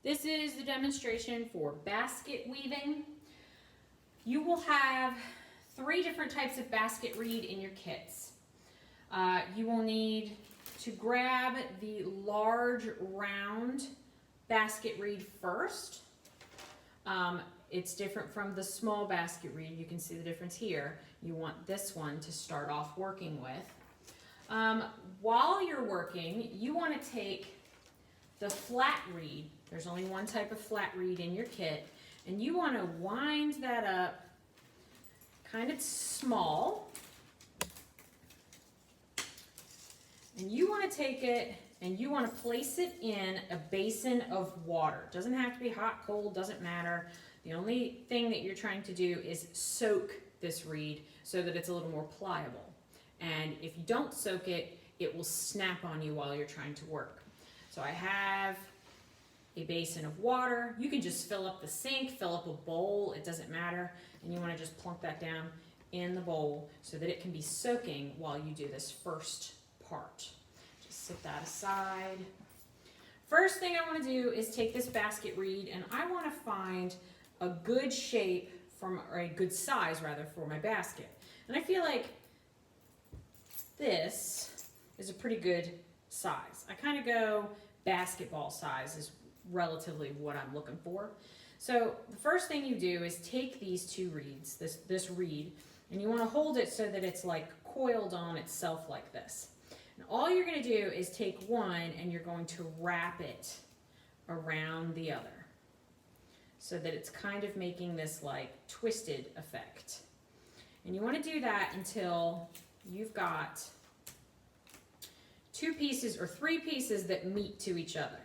This is the demonstration for basket weaving. You will have 3 different types of basket reed in your kits. You will need to grab the large round basket reed first. It's different from the small basket reed. You can see the difference here. You want this one to start off working with. While you're working, you want to take the flat reed. There's only one type of flat reed in your kit, and you want to wind that up kind of small, and you want to take it and you want to place it in a basin of water. It doesn't have to be hot, cold, doesn't matter. The only thing that you're trying to do is soak this reed so that it's a little more pliable. And if you don't soak it, it will snap on you while you're trying to work. So I have a basin of water. You can just fill up the sink, fill up a bowl, it doesn't matter. And you want to just plunk that down in the bowl so that it can be soaking while you do this first part. Just set that aside. First thing I want to do is take this basket reed, and I want to find a good shape or a good size rather for my basket. And I feel like this is a pretty good size. I kind of go basketball size is relatively what I'm looking for. So the first thing you do is take these 2 reeds, this reed, and you want to hold it so that it's like coiled on itself like this. And all you're going to do is take one and you're going to wrap it around the other so that it's kind of making this like twisted effect. And you want to do that until you've got 2 pieces or 3 pieces that meet to each other.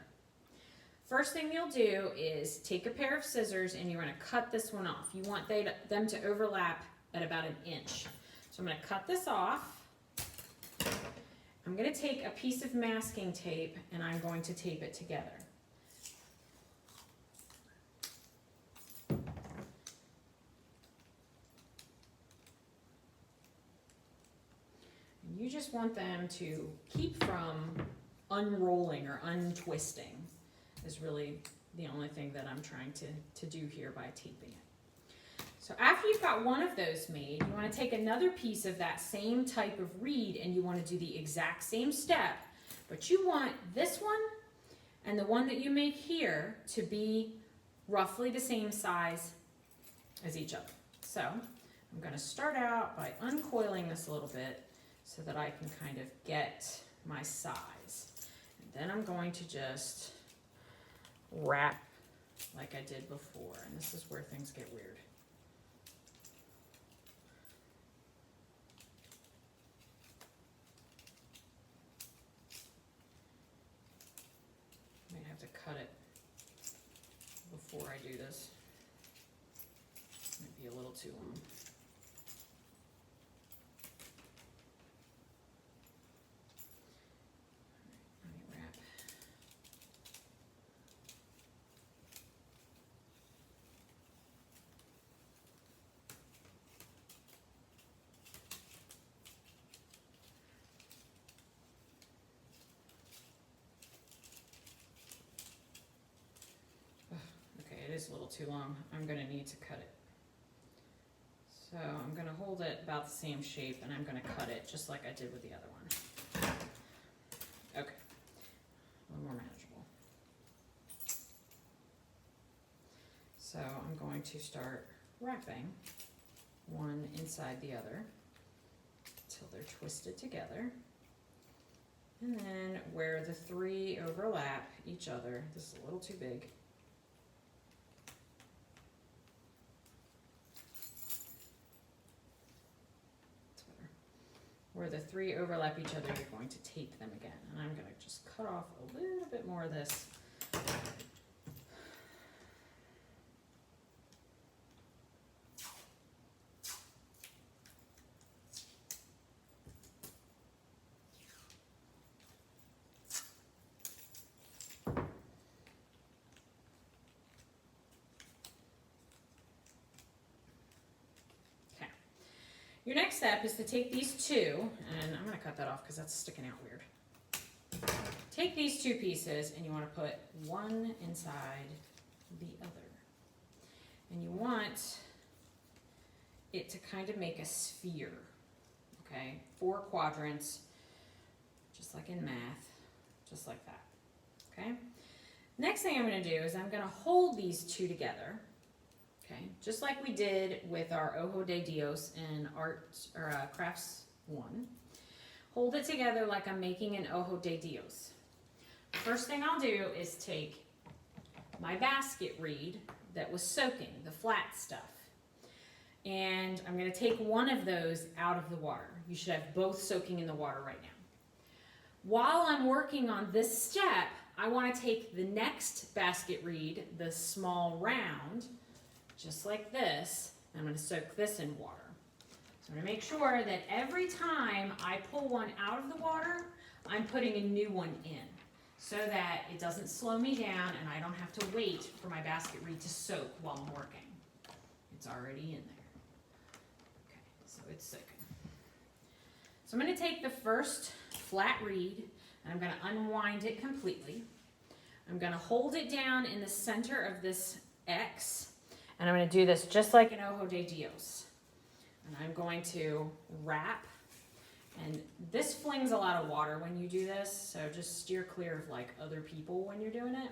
First thing you'll do is take a pair of scissors and you're going to cut this one off. You want them to overlap at about 1 inch. So I'm going to cut this off. I'm going to take a piece of masking tape and I'm going to tape it together. You just want them to keep from unrolling or untwisting is really the only thing that I'm trying to do here by taping it. So after you've got one of those made, you want to take another piece of that same type of reed and you want to do the exact same step, but you want this one and the one that you make here to be roughly the same size as each other. So I'm going to start out by uncoiling this a little bit so that I can kind of get my size. And then I'm going to just wrap like I did before. And this is where things get weird. I might have to cut it before I do this. Might be a little too long. It is a little too long. I'm going to need to cut it. So I'm going to hold it about the same shape and I'm going to cut it just like I did with the other one. Okay, a little more manageable. So I'm going to start wrapping one inside the other until they're twisted together. And then where the 3 overlap each other, this is a little too big. Where the 3 overlap each other, you're going to tape them again. And I'm going to just cut off a little bit more of this. Your next step is to take these 2, and I'm going to cut that off because that's sticking out weird. take these two pieces and you want to put one inside the other. And you want it to kind of make a sphere, okay? 4 quadrants, just like in math, just like that, okay? Next thing I'm going to do is I'm going to hold these two together, okay? Just like we did with our Ojo de Dios in Crafts 1. Hold it together like I'm making an Ojo de Dios. First thing I'll do is take my basket reed that was soaking, the flat stuff, and I'm going to take one of those out of the water. You should have both soaking in the water right now. While I'm working on this step, I want to take the next basket reed, the small round, just like this, and I'm going to soak this in water. So I'm going to make sure that every time I pull one out of the water, I'm putting a new one in so that it doesn't slow me down and I don't have to wait for my basket reed to soak while I'm working. It's already in there. Okay, so it's soaking. So I'm going to take the first flat reed and I'm going to unwind it completely. I'm going to hold it down in the center of this X, and I'm going to do this just like an Ojo de Dios. And I'm going to wrap, and this flings a lot of water when you do this, so just steer clear of like other people when you're doing it.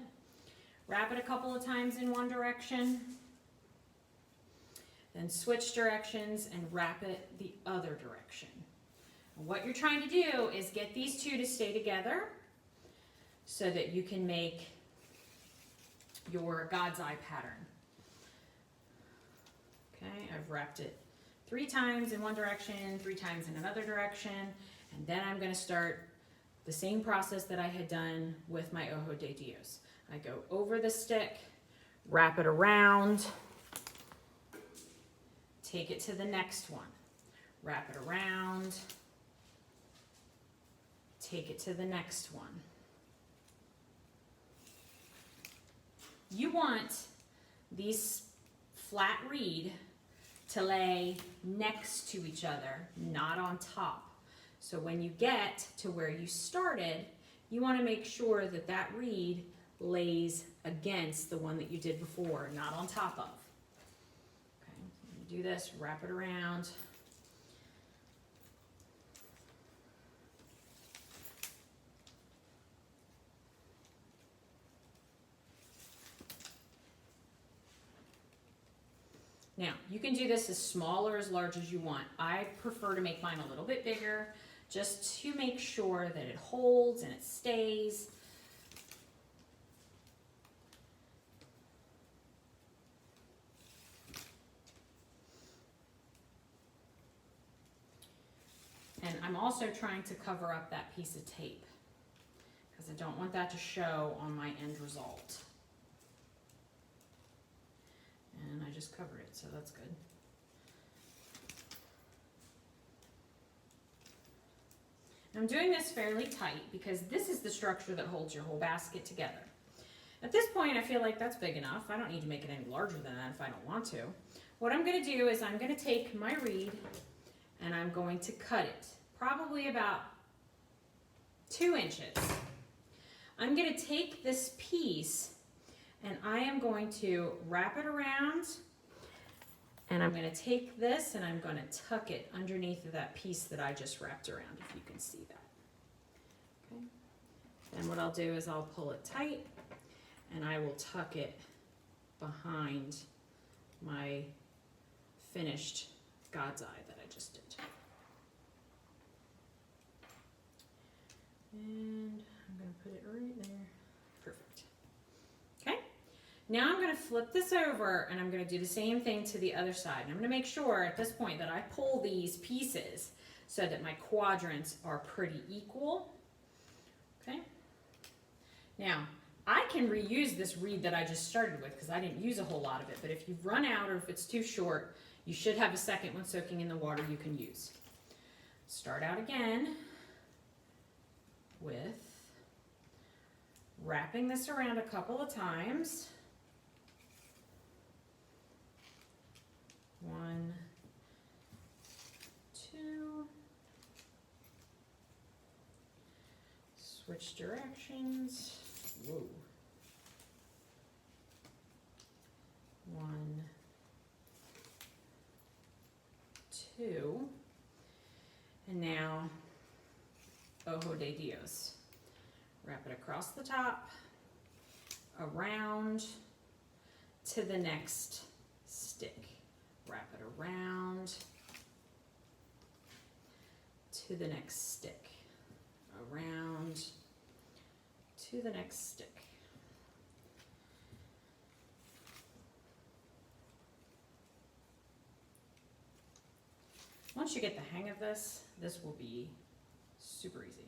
Wrap it a couple of times in one direction, then switch directions and wrap it the other direction. And what you're trying to do is get these two to stay together so that you can make your God's eye pattern. Okay, I've wrapped it 3 times in one direction, 3 times in another direction, and then I'm going to start the same process that I had done with my Ojo de Dios. I go over the stick, wrap it around, take it to the next one, wrap it around, take it to the next one. You want these flat reed to lay next to each other, not on top. So when you get to where you started, you want to make sure that that reed lays against the one that you did before, not on top of. Okay, so you do this, wrap it around. Now, you can do this as small or as large as you want. I prefer to make mine a little bit bigger just to make sure that it holds and it stays. And I'm also trying to cover up that piece of tape because I don't want that to show on my end result. And I just covered it, so that's good. I'm doing this fairly tight because this is the structure that holds your whole basket together. At this point, I feel like that's big enough. I don't need to make it any larger than that if I don't want to. What I'm going to do is I'm going to take my reed and I'm going to cut it, probably about 2 inches. I'm going to take this piece and I am going to wrap it around, and I'm going to take this and I'm going to tuck it underneath of that piece that I just wrapped around, if you can see that. Okay. And what I'll do is I'll pull it tight and I will tuck it behind my finished God's eye that I just did. And I'm going to put it right there. Perfect. Okay. Now I'm going to flip this over and I'm going to do the same thing to the other side. And I'm going to make sure at this point that I pull these pieces so that my quadrants are pretty equal. Okay. Now, I can reuse this reed that I just started with because I didn't use a whole lot of it. But if you've run out or if it's too short, you should have a second one soaking in the water you can use. Start out again with wrapping this around a couple of times. 1, 2. switch directions. Whoa. 1, 2, and now Ojo de Dios. Wrap it across the top, around to the next stick. Wrap it around to the next stick, around to the next stick. Once you get the hang of this, this will be super easy.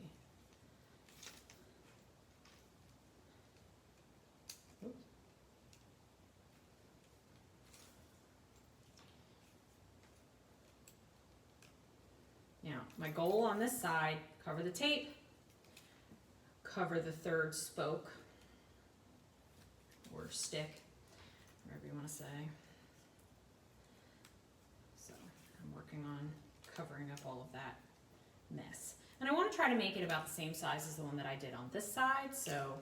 Oops. Now, my goal on this side, cover the tape, cover the third spoke, or stick, whatever you want to say. Working on covering up all of that mess. And I want to try to make it about the same size as the one that I did on this side, so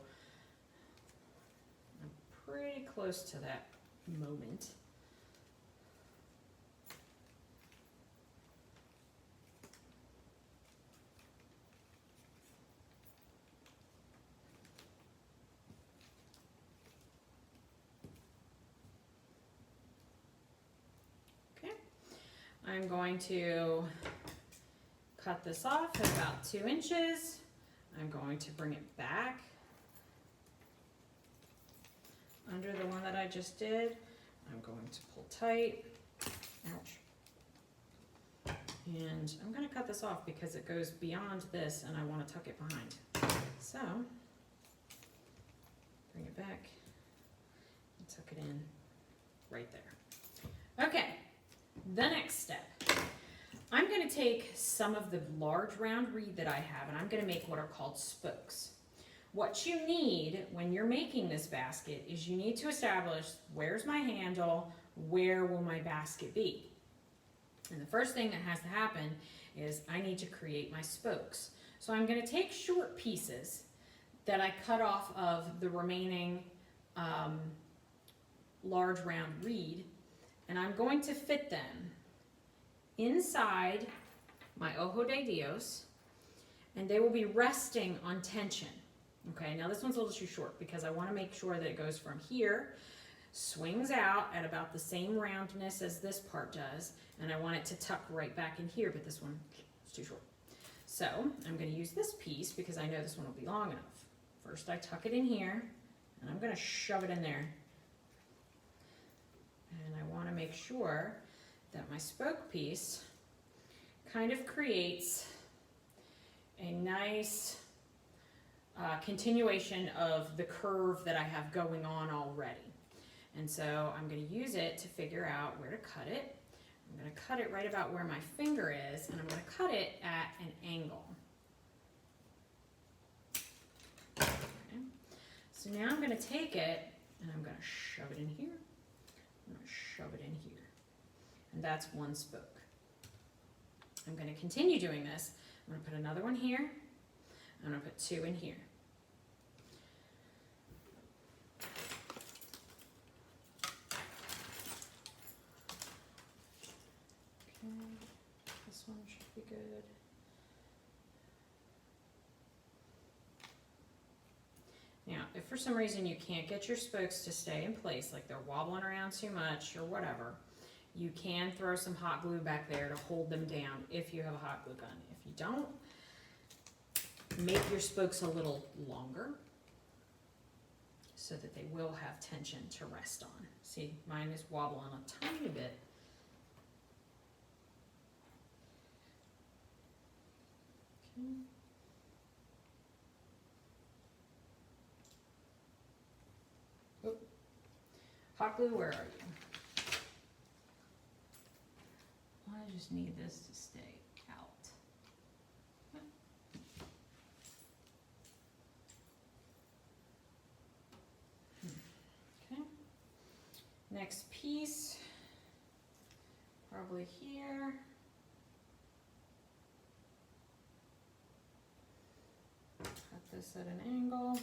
I'm pretty close to that moment. I'm going to cut this off at about 2 inches. I'm going to bring it back under the one that I just did. I'm going to pull tight. Ouch. And I'm going to cut this off because it goes beyond this and I want to tuck it behind. So, bring it back and tuck it in right there. Okay. The next step, I'm going to take some of the large round reed that I have and I'm going to make what are called spokes. What you need when you're making this basket is you need to establish where's my handle, where will my basket be. And the first thing that has to happen is I need to create my spokes. So I'm going to take short pieces that I cut off of the remaining large round reed, and I'm going to fit them inside my Ojo de Dios, and they will be resting on tension. Okay, now this one's a little too short because I want to make sure that it goes from here, swings out at about the same roundness as this part does, and I want it to tuck right back in here, but this one is too short. So I'm going to use this piece because I know this one will be long enough. First I tuck it in here, and I'm going to shove it in there. And I want to make sure that my spoke piece kind of creates a nice continuation of the curve that I have going on already. And so I'm going to use it to figure out where to cut it. I'm going to cut it right about where my finger is, and I'm going to cut it at an angle. Okay. So now I'm going to take it and I'm going to shove it in here. I'm going to shove it in here. And that's one spoke. I'm going to continue doing this. I'm going to put another one here. I'm going to put 2 in here. Okay, this one should be good. Now, if for some reason you can't get your spokes to stay in place, like they're wobbling around too much or whatever, you can throw some hot glue back there to hold them down if you have a hot glue gun. If you don't, make your spokes a little longer so that they will have tension to rest on. See, mine is wobbling a tiny bit. Okay. Oh. Hot glue, where are you? I just need this to stay out. Okay. Next piece, probably here. Cut this at an angle.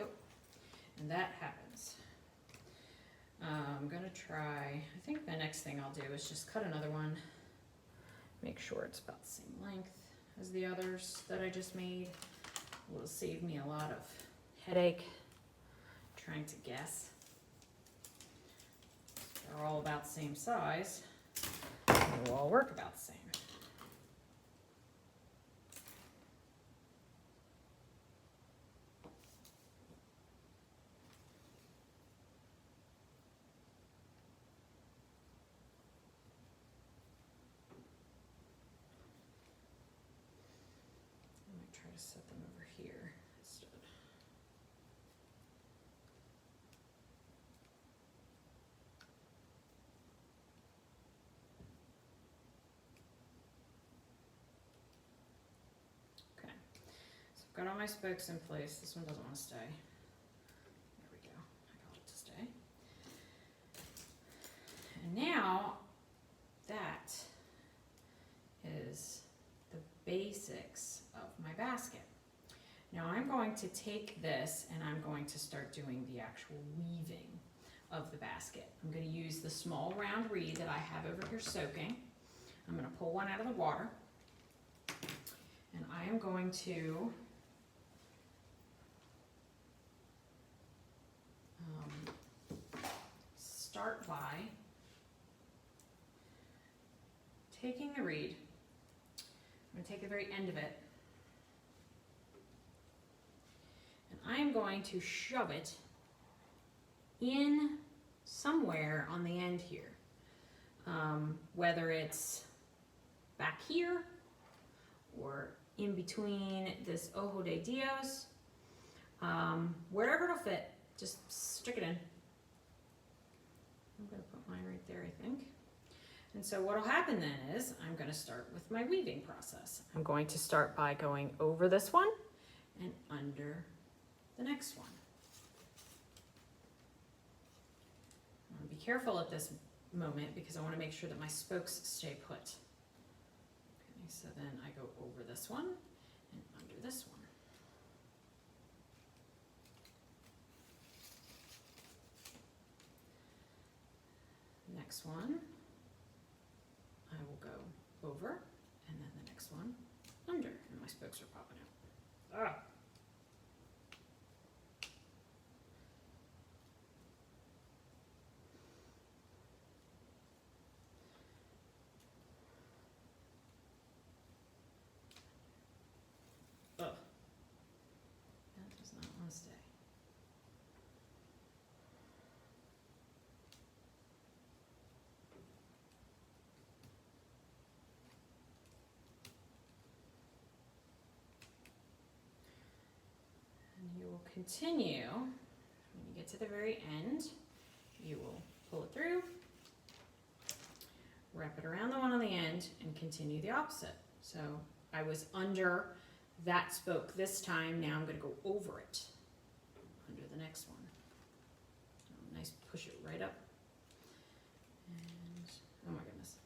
Oh, and that happens. I'm gonna try, I think the next thing I'll do is just cut another one. Make sure it's about the same length as the others that I just made. It will save me a lot of headache trying to guess. They're all about the same size. They will all work about the same. I might try to set them over here instead. Okay, so I've got all my spokes in place. This one doesn't want to stay. There we go, I got it to stay. And now that is the basics of my basket. Now I'm going to take this and I'm going to start doing the actual weaving of the basket. I'm going to use the small round reed that I have over here soaking. I'm going to pull one out of the water and I am going to start by taking the reed. I'm going to take the very end of it and I'm going to shove it in somewhere on the end here. Whether it's back here or in between this ojo de Dios, wherever it'll fit, just stick it in. I'm going to put mine right there, I think. And so what will happen then is I'm going to start with my weaving process. I'm going to start by going over this one and under the next one. I want to be careful at this moment because I want to make sure that my spokes stay put. Okay, so then I go over this one and under this one. Next one, I will go over, and then the next one under, and my spokes are popping out. Ah. Ugh. That does not want to stay. Continue. When you get to the very end, you will pull it through, wrap it around the one on the end, and continue the opposite. So I was under that spoke this time, now I'm going to go over it, under the next one. Nice, push it right up. And, oh my goodness.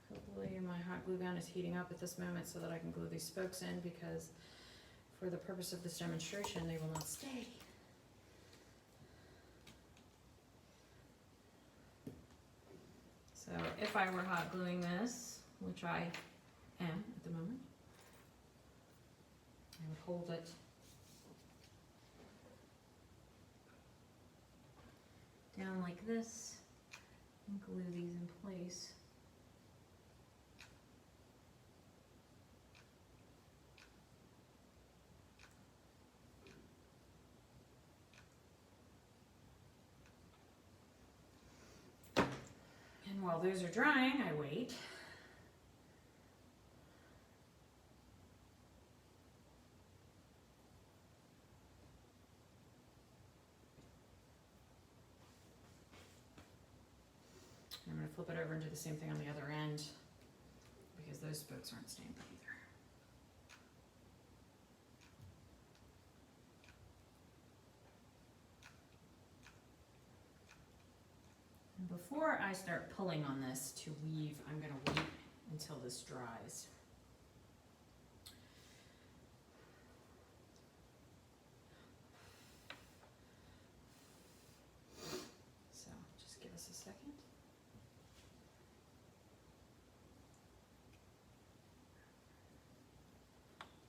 Hopefully my hot glue gun is heating up at this moment so that I can glue these spokes in, because for the purpose of this demonstration they will not stay. So if I were hot gluing this, which I am at the moment, I would hold it down like this and glue these in place. And while those are drying, I wait. I'm going to flip it over and do the same thing on the other end, because those spokes aren't staying put either. before I start pulling on this to weave, I'm going to wait until this dries. So just give us a second.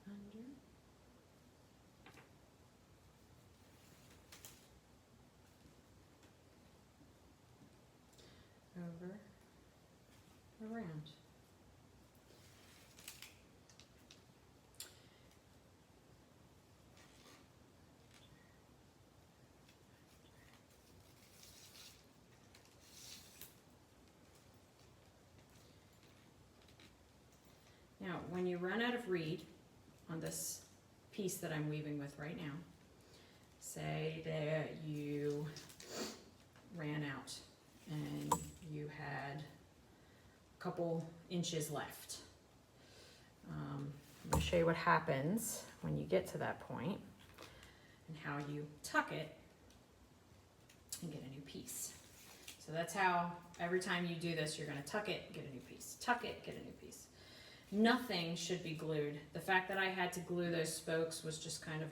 Under. Over, around. Now, when you run out of reed on this piece that I'm weaving with right now, say that you ran out and you had a couple inches left. I'm going to show you what happens when you get to that point and how you tuck it and get a new piece. So that's how every time you do this, you're going to tuck it, get a new piece, tuck it, get a new piece. Nothing should be glued. The fact that I had to glue those spokes was just kind of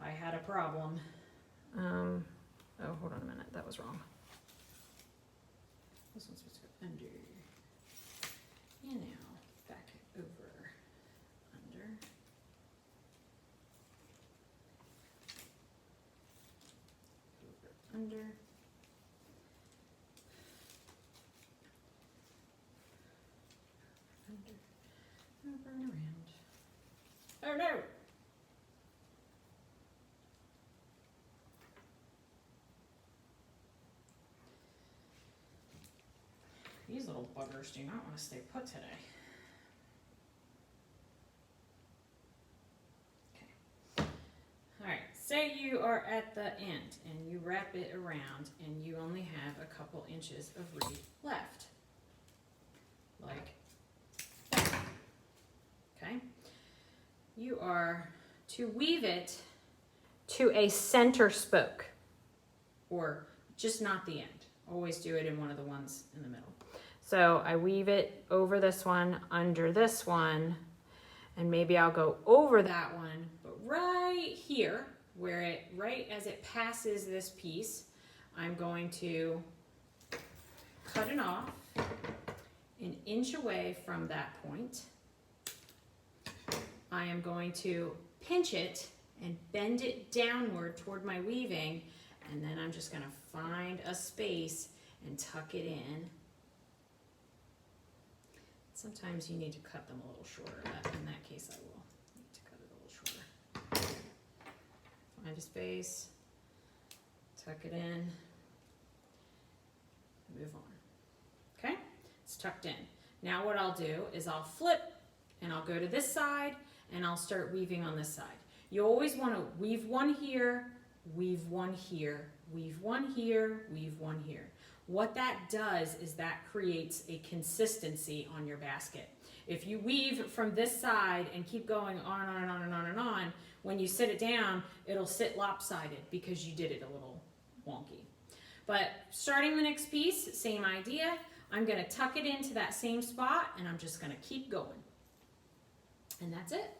I had a problem. Oh, hold on a minute, that was wrong. This one's supposed to go under. And now back over, under. Over, under. Under. Over and around. Oh no! These little buggers do not want to stay put today. Okay. Alright, say you are at the end and you wrap it around and you only have a couple inches of reed left. Like that. Okay? You are to weave it to a center spoke, or just not the end. Always do it in one of the ones in the middle. So I weave it over this one, under this one, and maybe I'll go over that one, but right here, where it, right as it passes this piece, I'm going to cut it off an inch away from that point. I am going to pinch it and bend it downward toward my weaving, and then I'm just going to find a space and tuck it in. Sometimes you need to cut them a little shorter. In that case, I will need to cut it a little shorter. Find a space, tuck it in, move on. Okay, it's tucked in. Now what I'll do is I'll flip and I'll go to this side and I'll start weaving on this side. You always want to weave one here, weave one here, weave one here, weave one here. What that does is that creates a consistency on your basket. If you weave from this side and keep going on and on and on and on and on, when you sit it down, it'll sit lopsided because you did it a little wonky. But starting the next piece, same idea. I'm going to tuck it into that same spot and I'm just going to keep going. And that's it.